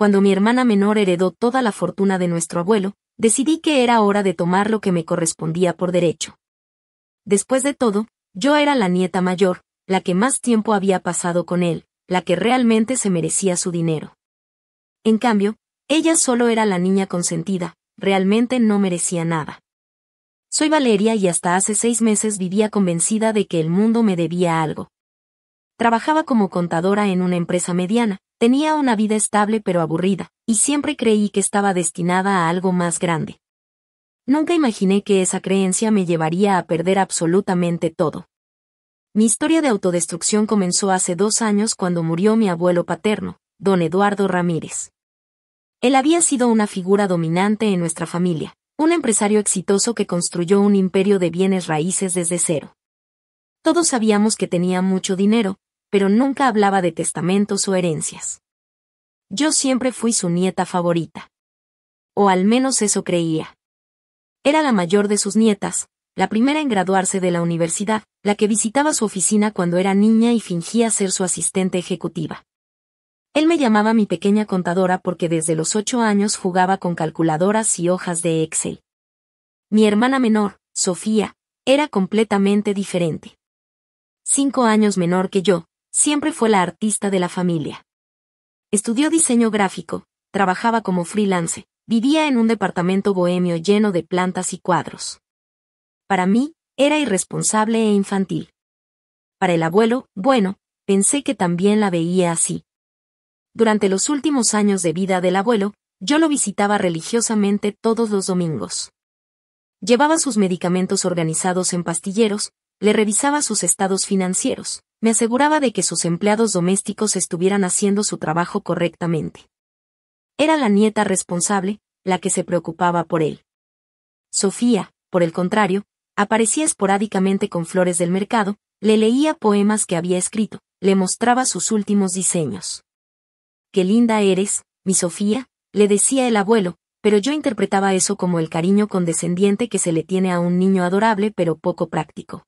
Cuando mi hermana menor heredó toda la fortuna de nuestro abuelo, decidí que era hora de tomar lo que me correspondía por derecho. Después de todo, yo era la nieta mayor, la que más tiempo había pasado con él, la que realmente se merecía su dinero. En cambio, ella solo era la niña consentida, realmente no merecía nada. Soy Valeria y hasta hace 6 meses vivía convencida de que el mundo me debía algo. Trabajaba como contadora en una empresa mediana, tenía una vida estable pero aburrida, y siempre creí que estaba destinada a algo más grande. Nunca imaginé que esa creencia me llevaría a perder absolutamente todo. Mi historia de autodestrucción comenzó hace 2 años cuando murió mi abuelo paterno, don Eduardo Ramírez. Él había sido una figura dominante en nuestra familia, un empresario exitoso que construyó un imperio de bienes raíces desde cero. Todos sabíamos que tenía mucho dinero, pero nunca hablaba de testamentos o herencias. Yo siempre fui su nieta favorita. O al menos eso creía. Era la mayor de sus nietas, la primera en graduarse de la universidad, la que visitaba su oficina cuando era niña y fingía ser su asistente ejecutiva. Él me llamaba mi pequeña contadora porque desde los 8 años jugaba con calculadoras y hojas de Excel. Mi hermana menor, Sofía, era completamente diferente. 5 años menor que yo, siempre fue la artista de la familia. Estudió diseño gráfico, trabajaba como freelance, vivía en un departamento bohemio lleno de plantas y cuadros. Para mí, era irresponsable e infantil. Para el abuelo, bueno, pensé que también la veía así. Durante los últimos años de vida del abuelo, yo lo visitaba religiosamente todos los domingos. Llevaba sus medicamentos organizados en pastilleros, le revisaba sus estados financieros, me aseguraba de que sus empleados domésticos estuvieran haciendo su trabajo correctamente. Era la nieta responsable, la que se preocupaba por él. Sofía, por el contrario, aparecía esporádicamente con flores del mercado, le leía poemas que había escrito, le mostraba sus últimos diseños. «Qué linda eres, mi Sofía», le decía el abuelo, pero yo interpretaba eso como el cariño condescendiente que se le tiene a un niño adorable pero poco práctico.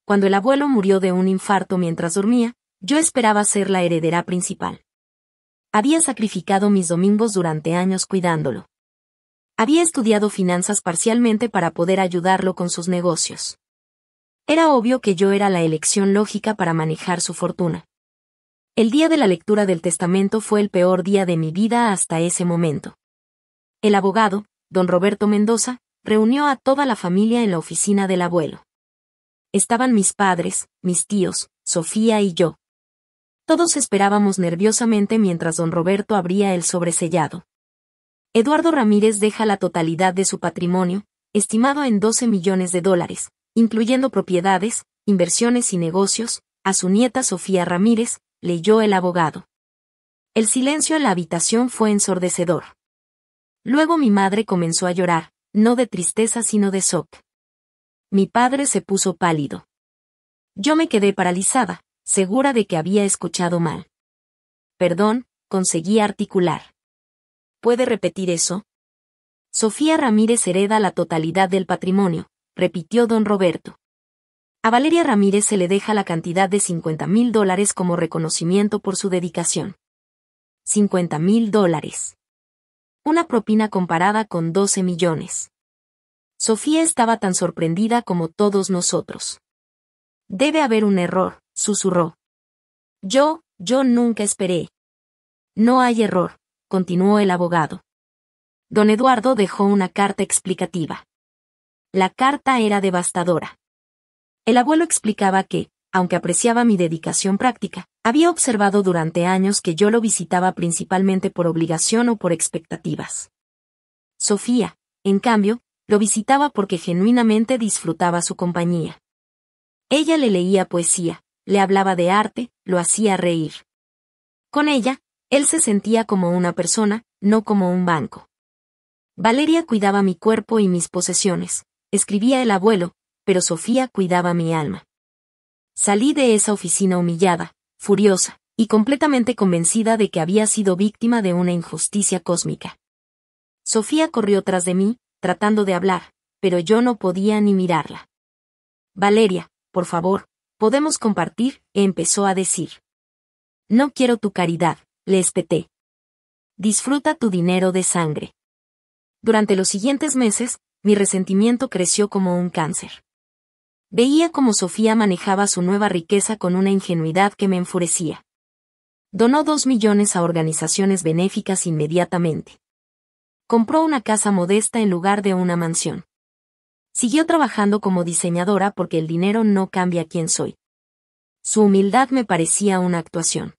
Cuando el abuelo murió de un infarto mientras dormía, yo esperaba ser la heredera principal. Había sacrificado mis domingos durante años cuidándolo. Había estudiado finanzas parcialmente para poder ayudarlo con sus negocios. Era obvio que yo era la elección lógica para manejar su fortuna. El día de la lectura del testamento fue el peor día de mi vida hasta ese momento. El abogado, don Roberto Mendoza, reunió a toda la familia en la oficina del abuelo. Estaban mis padres, mis tíos, Sofía y yo. Todos esperábamos nerviosamente mientras don Roberto abría el sobresellado. Eduardo Ramírez deja la totalidad de su patrimonio, estimado en $12 millones, incluyendo propiedades, inversiones y negocios, a su nieta Sofía Ramírez, leyó el abogado. El silencio en la habitación fue ensordecedor. Luego mi madre comenzó a llorar, no de tristeza sino de shock. Mi padre se puso pálido. Yo me quedé paralizada, segura de que había escuchado mal. Perdón, conseguí articular. ¿Puede repetir eso? Sofía Ramírez hereda la totalidad del patrimonio, repitió don Roberto. A Valeria Ramírez se le deja la cantidad de $50,000 como reconocimiento por su dedicación. $50,000. Una propina comparada con 12 millones. Sofía estaba tan sorprendida como todos nosotros. Debe haber un error, susurró. Yo nunca esperé. No hay error, continuó el abogado. Don Eduardo dejó una carta explicativa. La carta era devastadora. El abuelo explicaba que, aunque apreciaba mi dedicación práctica, había observado durante años que yo lo visitaba principalmente por obligación o por expectativas. Sofía, en cambio, lo visitaba porque genuinamente disfrutaba su compañía. Ella le leía poesía, le hablaba de arte, lo hacía reír. Con ella, él se sentía como una persona, no como un banco. Valeria cuidaba mi cuerpo y mis posesiones, escribía el abuelo, pero Sofía cuidaba mi alma. Salí de esa oficina humillada, furiosa, y completamente convencida de que había sido víctima de una injusticia cósmica. Sofía corrió tras de mí, tratando de hablar, pero yo no podía ni mirarla. Valeria, por favor, podemos compartir, empezó a decir. No quiero tu caridad, le espeté. Disfruta tu dinero de sangre. Durante los siguientes meses, mi resentimiento creció como un cáncer. Veía cómo Sofía manejaba su nueva riqueza con una ingenuidad que me enfurecía. Donó 2 millones a organizaciones benéficas inmediatamente. Compró una casa modesta en lugar de una mansión. Siguió trabajando como diseñadora porque el dinero no cambia quién soy. Su humildad me parecía una actuación.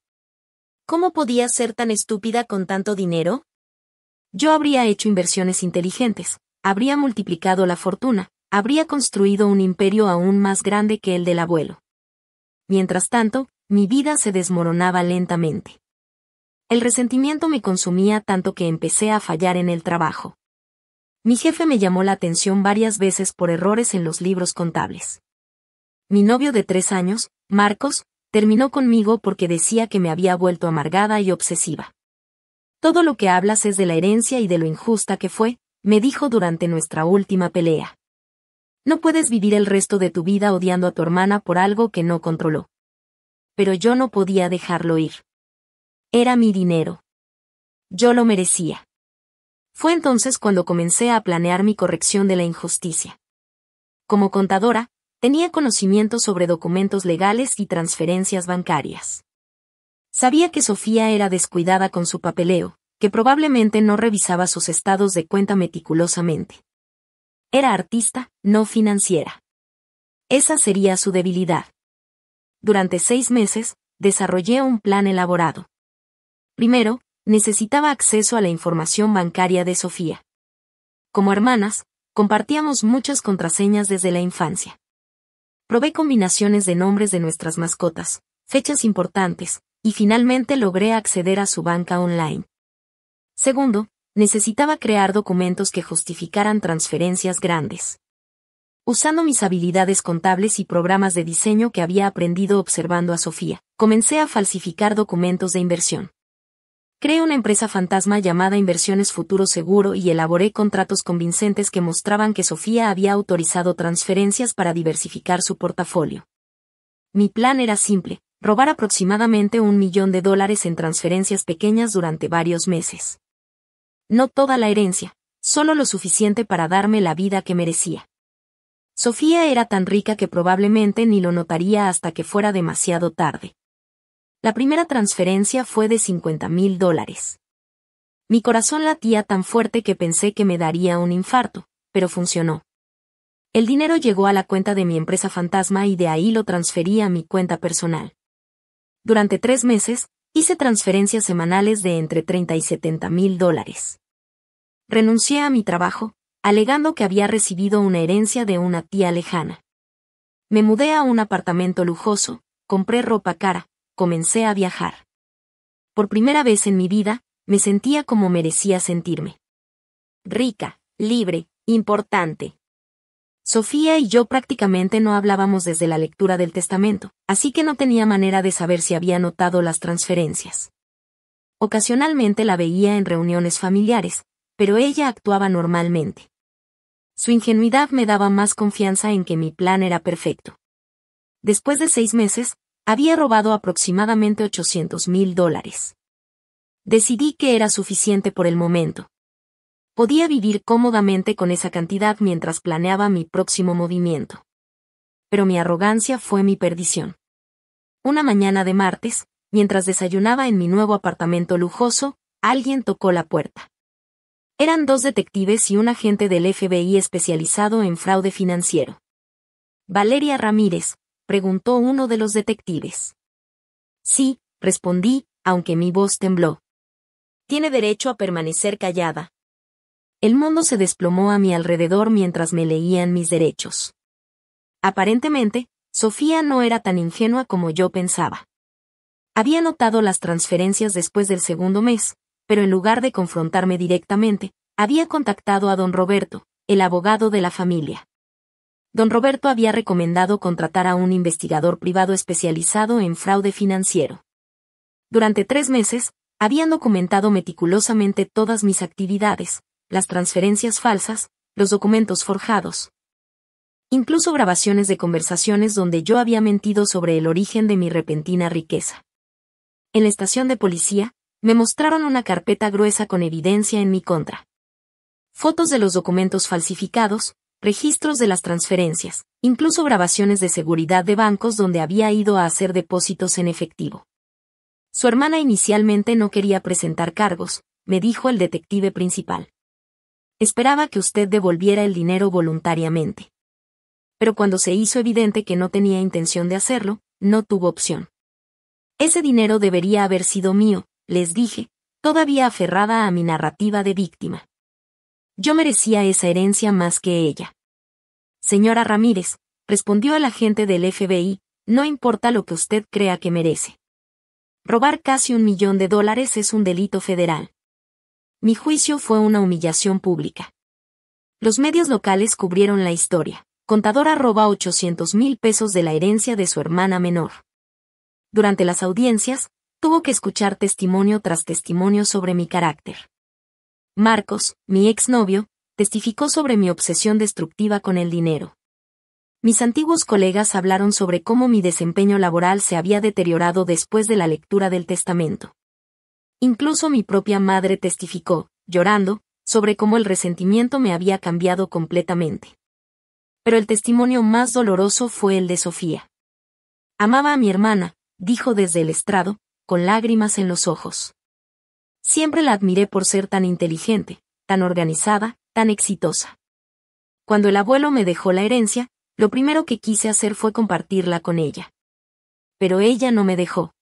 ¿Cómo podía ser tan estúpida con tanto dinero? Yo habría hecho inversiones inteligentes, habría multiplicado la fortuna, habría construido un imperio aún más grande que el del abuelo. Mientras tanto, mi vida se desmoronaba lentamente. El resentimiento me consumía tanto que empecé a fallar en el trabajo. Mi jefe me llamó la atención varias veces por errores en los libros contables. Mi novio de 3 años, Marcos, terminó conmigo porque decía que me había vuelto amargada y obsesiva. Todo lo que hablas es de la herencia y de lo injusta que fue, me dijo durante nuestra última pelea. No puedes vivir el resto de tu vida odiando a tu hermana por algo que no controló. Pero yo no podía dejarlo ir. Era mi dinero. Yo lo merecía. Fue entonces cuando comencé a planear mi corrección de la injusticia. Como contadora, tenía conocimiento sobre documentos legales y transferencias bancarias. Sabía que Sofía era descuidada con su papeleo, que probablemente no revisaba sus estados de cuenta meticulosamente. Era artista, no financiera. Esa sería su debilidad. Durante 6 meses, desarrollé un plan elaborado. Primero, necesitaba acceso a la información bancaria de Sofía. Como hermanas, compartíamos muchas contraseñas desde la infancia. Probé combinaciones de nombres de nuestras mascotas, fechas importantes, y finalmente logré acceder a su banca online. Segundo, necesitaba crear documentos que justificaran transferencias grandes. Usando mis habilidades contables y programas de diseño que había aprendido observando a Sofía, comencé a falsificar documentos de inversión. Creé una empresa fantasma llamada Inversiones Futuro Seguro y elaboré contratos convincentes que mostraban que Sofía había autorizado transferencias para diversificar su portafolio. Mi plan era simple, robar aproximadamente $1 millón en transferencias pequeñas durante varios meses. No toda la herencia, solo lo suficiente para darme la vida que merecía. Sofía era tan rica que probablemente ni lo notaría hasta que fuera demasiado tarde. La primera transferencia fue de $50,000. Mi corazón latía tan fuerte que pensé que me daría un infarto, pero funcionó. El dinero llegó a la cuenta de mi empresa fantasma y de ahí lo transferí a mi cuenta personal. Durante 3 meses, hice transferencias semanales de entre $30,000 y $70,000. Renuncié a mi trabajo, alegando que había recibido una herencia de una tía lejana. Me mudé a un apartamento lujoso, compré ropa cara, comencé a viajar. Por primera vez en mi vida, me sentía como merecía sentirme. Rica, libre, importante. Sofía y yo prácticamente no hablábamos desde la lectura del testamento, así que no tenía manera de saber si había notado las transferencias. Ocasionalmente la veía en reuniones familiares, pero ella actuaba normalmente. Su ingenuidad me daba más confianza en que mi plan era perfecto. Después de 6 meses, había robado aproximadamente $800,000. Decidí que era suficiente por el momento. Podía vivir cómodamente con esa cantidad mientras planeaba mi próximo movimiento. Pero mi arrogancia fue mi perdición. Una mañana de martes, mientras desayunaba en mi nuevo apartamento lujoso, alguien tocó la puerta. Eran 2 detectives y un agente del FBI especializado en fraude financiero. Valeria Ramírez, preguntó uno de los detectives. Sí, respondí, aunque mi voz tembló. Tiene derecho a permanecer callada. El mundo se desplomó a mi alrededor mientras me leían mis derechos. Aparentemente, Sofía no era tan ingenua como yo pensaba. Había notado las transferencias después del segundo mes, pero en lugar de confrontarme directamente, había contactado a don Roberto, el abogado de la familia. Don Roberto había recomendado contratar a un investigador privado especializado en fraude financiero. Durante 3 meses, habían documentado meticulosamente todas mis actividades, las transferencias falsas, los documentos forjados. Incluso grabaciones de conversaciones donde yo había mentido sobre el origen de mi repentina riqueza. En la estación de policía, Me mostraron una carpeta gruesa con evidencia en mi contra. Fotos de los documentos falsificados, registros de las transferencias, incluso grabaciones de seguridad de bancos donde había ido a hacer depósitos en efectivo. Su hermana inicialmente no quería presentar cargos, me dijo el detective principal. Esperaba que usted devolviera el dinero voluntariamente. Pero cuando se hizo evidente que no tenía intención de hacerlo, no tuvo opción. Ese dinero debería haber sido mío, les dije, todavía aferrada a mi narrativa de víctima. Yo merecía esa herencia más que ella. Señora Ramírez, respondió el agente del FBI, no importa lo que usted crea que merece. Robar casi $1 millón es un delito federal. Mi juicio fue una humillación pública. Los medios locales cubrieron la historia. Contadora roba $800,000 de la herencia de su hermana menor. Durante las audiencias, tuvo que escuchar testimonio tras testimonio sobre mi carácter. Marcos, mi exnovio, testificó sobre mi obsesión destructiva con el dinero. Mis antiguos colegas hablaron sobre cómo mi desempeño laboral se había deteriorado después de la lectura del testamento. Incluso mi propia madre testificó, llorando, sobre cómo el resentimiento me había cambiado completamente. Pero el testimonio más doloroso fue el de Sofía. Amaba a mi hermana, dijo desde el estrado, con lágrimas en los ojos. Siempre la admiré por ser tan inteligente, tan organizada, tan exitosa. Cuando el abuelo me dejó la herencia, lo primero que quise hacer fue compartirla con ella. Pero ella no me dejó.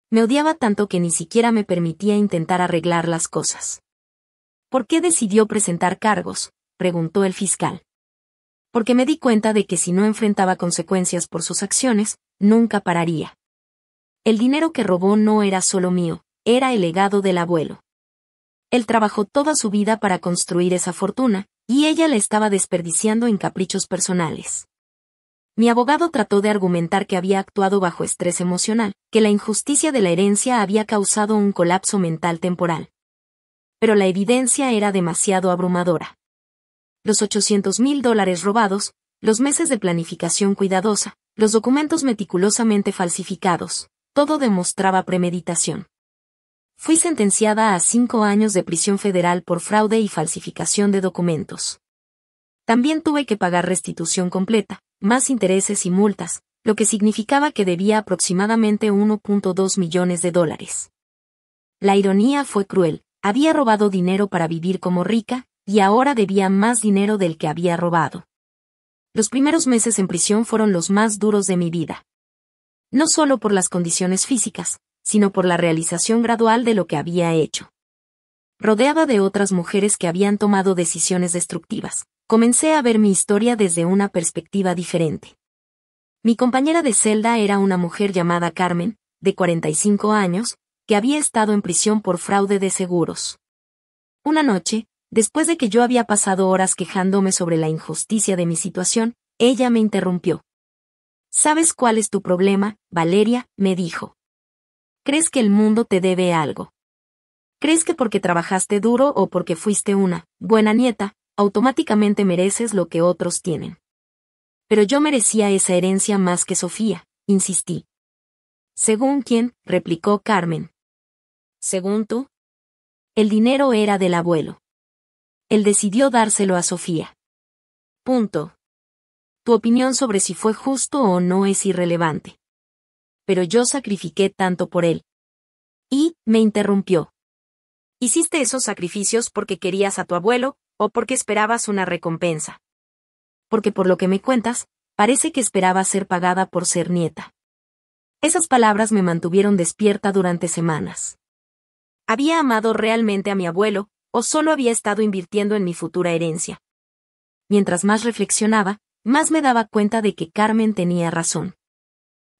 Me odiaba tanto que ni siquiera me permitía intentar arreglar las cosas. ¿Por qué decidió presentar cargos?, preguntó el fiscal. Porque me di cuenta de que si no enfrentaba consecuencias por sus acciones, nunca pararía. El dinero que robó no era solo mío, era el legado del abuelo. Él trabajó toda su vida para construir esa fortuna, y ella la estaba desperdiciando en caprichos personales. Mi abogado trató de argumentar que había actuado bajo estrés emocional, que la injusticia de la herencia había causado un colapso mental temporal. Pero la evidencia era demasiado abrumadora. Los $800,000 robados, los meses de planificación cuidadosa, los documentos meticulosamente falsificados, todo demostraba premeditación. Fui sentenciada a 5 años de prisión federal por fraude y falsificación de documentos. También tuve que pagar restitución completa, más intereses y multas, lo que significaba que debía aproximadamente $1.2 millones. La ironía fue cruel, había robado dinero para vivir como rica, y ahora debía más dinero del que había robado. Los primeros meses en prisión fueron los más duros de mi vida. No solo por las condiciones físicas, sino por la realización gradual de lo que había hecho. Rodeada de otras mujeres que habían tomado decisiones destructivas, comencé a ver mi historia desde una perspectiva diferente. Mi compañera de celda era una mujer llamada Carmen, de 45 años, que había estado en prisión por fraude de seguros. Una noche, después de que yo había pasado horas quejándome sobre la injusticia de mi situación, ella me interrumpió. ¿Sabes cuál es tu problema, Valeria?, me dijo. ¿Crees que el mundo te debe algo? ¿Crees que porque trabajaste duro o porque fuiste una buena nieta, automáticamente mereces lo que otros tienen? Pero yo merecía esa herencia más que Sofía, insistí. ¿Según quién?, replicó Carmen. ¿Según tú? El dinero era del abuelo. Él decidió dárselo a Sofía. Punto. Tu opinión sobre si fue justo o no es irrelevante. Pero yo sacrifiqué tanto por él. Y, me interrumpió. ¿Hiciste esos sacrificios porque querías a tu abuelo, o porque esperabas una recompensa? Porque por lo que me cuentas, parece que esperaba ser pagada por ser nieta. Esas palabras me mantuvieron despierta durante semanas. ¿Había amado realmente a mi abuelo, o solo había estado invirtiendo en mi futura herencia? Mientras más reflexionaba, más me daba cuenta de que Carmen tenía razón.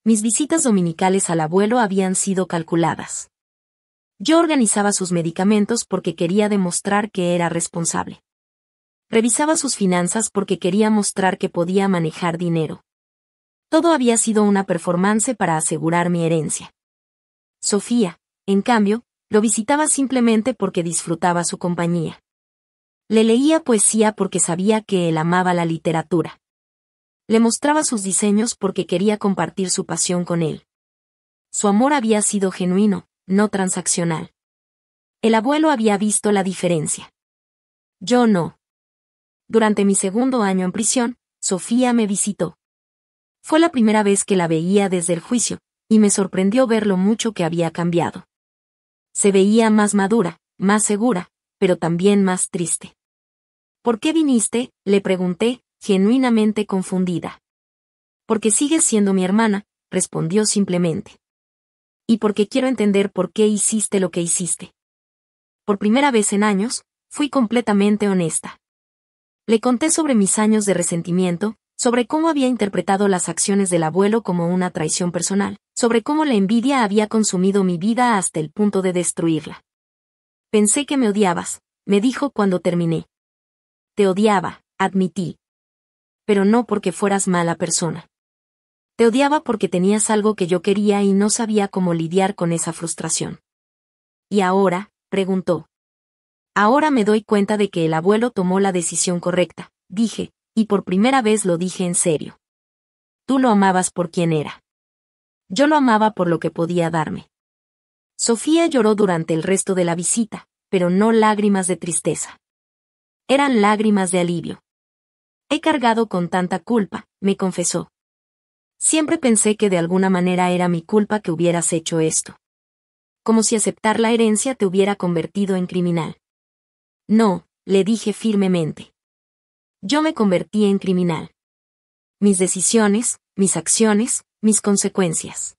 Mis visitas dominicales al abuelo habían sido calculadas. Yo organizaba sus medicamentos porque quería demostrar que era responsable. Revisaba sus finanzas porque quería mostrar que podía manejar dinero. Todo había sido una performance para asegurar mi herencia. Sofía, en cambio, lo visitaba simplemente porque disfrutaba su compañía. Le leía poesía porque sabía que él amaba la literatura. Le mostraba sus diseños porque quería compartir su pasión con él. Su amor había sido genuino, no transaccional. El abuelo había visto la diferencia. Yo no. Durante mi segundo año en prisión, Sofía me visitó. Fue la primera vez que la veía desde el juicio, y me sorprendió ver lo mucho que había cambiado. Se veía más madura, más segura, pero también más triste. ¿Por qué viniste?, le pregunté, genuinamente confundida. Porque sigues siendo mi hermana, respondió simplemente. Y porque quiero entender por qué hiciste lo que hiciste. Por primera vez en años, fui completamente honesta. Le conté sobre mis años de resentimiento, sobre cómo había interpretado las acciones del abuelo como una traición personal, sobre cómo la envidia había consumido mi vida hasta el punto de destruirla. Pensé que me odiabas, me dijo cuando terminé. Te odiaba, admití. Pero no porque fueras mala persona. Te odiaba porque tenías algo que yo quería y no sabía cómo lidiar con esa frustración. ¿Y ahora?, preguntó. Ahora me doy cuenta de que el abuelo tomó la decisión correcta, dije, y por primera vez lo dije en serio. Tú lo amabas por quien era. Yo lo amaba por lo que podía darme. Sofía lloró durante el resto de la visita, pero no lágrimas de tristeza. Eran lágrimas de alivio. He cargado con tanta culpa, me confesó. Siempre pensé que de alguna manera era mi culpa que hubieras hecho esto. Como si aceptar la herencia te hubiera convertido en criminal. No, le dije firmemente. Yo me convertí en criminal. Mis decisiones, mis acciones, mis consecuencias.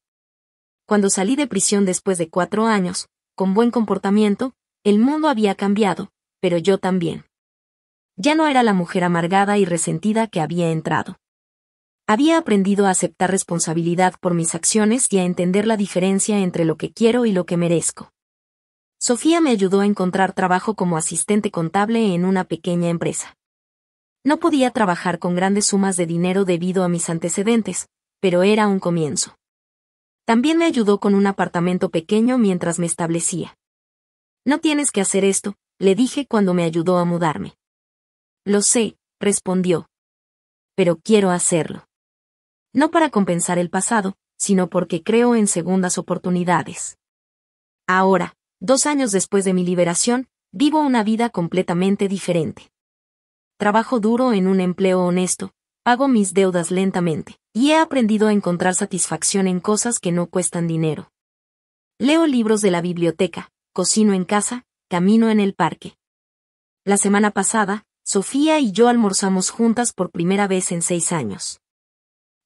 Cuando salí de prisión después de 4 años, con buen comportamiento, el mundo había cambiado, pero yo también. Ya no era la mujer amargada y resentida que había entrado. Había aprendido a aceptar responsabilidad por mis acciones y a entender la diferencia entre lo que quiero y lo que merezco. Sofía me ayudó a encontrar trabajo como asistente contable en una pequeña empresa. No podía trabajar con grandes sumas de dinero debido a mis antecedentes, pero era un comienzo. También me ayudó con un apartamento pequeño mientras me establecía. No tienes que hacer esto, le dije cuando me ayudó a mudarme. Lo sé, respondió. Pero quiero hacerlo. No para compensar el pasado, sino porque creo en segundas oportunidades. Ahora, 2 años después de mi liberación, vivo una vida completamente diferente. Trabajo duro en un empleo honesto, pago mis deudas lentamente, y he aprendido a encontrar satisfacción en cosas que no cuestan dinero. Leo libros de la biblioteca, cocino en casa, camino en el parque. La semana pasada, Sofía y yo almorzamos juntas por primera vez en 6 años.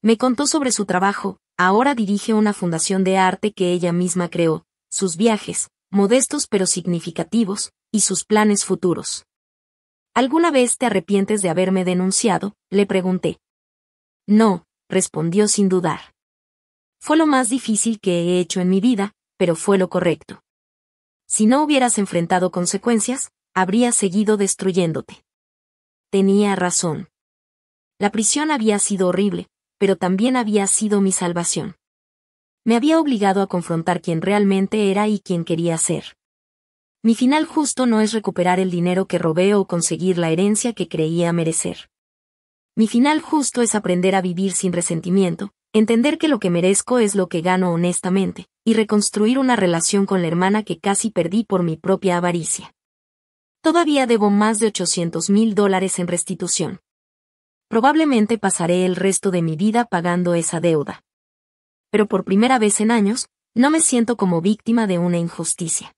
Me contó sobre su trabajo, ahora dirige una fundación de arte que ella misma creó, sus viajes, modestos pero significativos, y sus planes futuros. ¿Alguna vez te arrepientes de haberme denunciado?, le pregunté. No, respondió sin dudar. Fue lo más difícil que he hecho en mi vida, pero fue lo correcto. Si no hubieras enfrentado consecuencias, habrías seguido destruyéndote. Tenía razón. La prisión había sido horrible, pero también había sido mi salvación. Me había obligado a confrontar quién realmente era y quién quería ser. Mi final justo no es recuperar el dinero que robé o conseguir la herencia que creía merecer. Mi final justo es aprender a vivir sin resentimiento, entender que lo que merezco es lo que gano honestamente, y reconstruir una relación con la hermana que casi perdí por mi propia avaricia. Todavía debo más de $800,000 en restitución. Probablemente pasaré el resto de mi vida pagando esa deuda. Pero por primera vez en años, no me siento como víctima de una injusticia.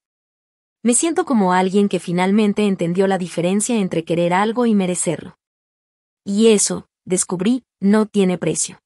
Me siento como alguien que finalmente entendió la diferencia entre querer algo y merecerlo. Y eso, descubrí, no tiene precio.